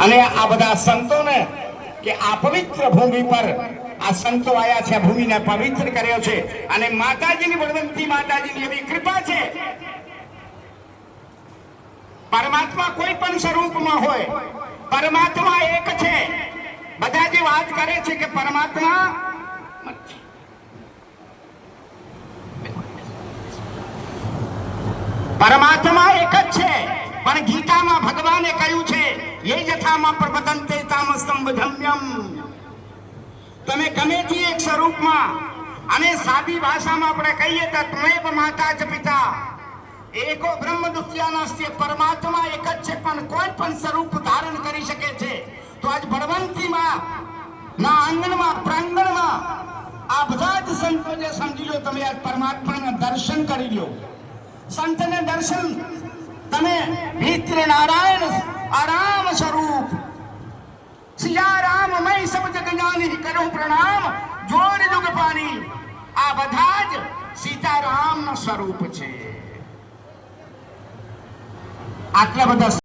અને આ બધા સંતોને કે આ પવિત્ર ભૂમિ પર આ સંતો આયા છે, ભૂમિને પવિત્ર કર્યો છે અને માતાજીની બળવંતી માતાજીની એવી કૃપા છે. પરમાત્મા કોઈ પણ સ્વરૂપમાં હોય, પરમાત્મા એક છે. બધા જે વાત કરે છે કે પરમાત્મા પરમાત્મા એક જ છે, પણ ગીતામાં ભગવાને કહ્યું છે યે યથામાં પ્રપદંતે તામસ્તમ ધમ્યમ. તમે ગમે તે એક સ્વરૂપમાં અને સાદી ભાષામાં આપણે કહીએ તો ત્વમેવ માતા ચ પિતા એકો બ્રહ્મ દ્વિતીયાનાસ્તિ. પરમાત્મા એક જ છે, પણ કોઈ પણ સ્વરૂપ ધારણ કરી શકે છે. તો આજ બળવંતીમાં ના આંગણમાં પ્રાંગણમાં આ બધા જ સંતો જે સમજી લો, તમે આજ પરમાત્માના દર્શન કરી લો. સંતને દર્શન તમે ભીત્ર નારાયણ આરામ સ્વરૂપ સિયારામ મય સબ જગ જાની કરું પ્રણામ જોર જુગ પાણી. આ બધા જ સીતારામનું સ્વરૂપ છે. આટલા બધા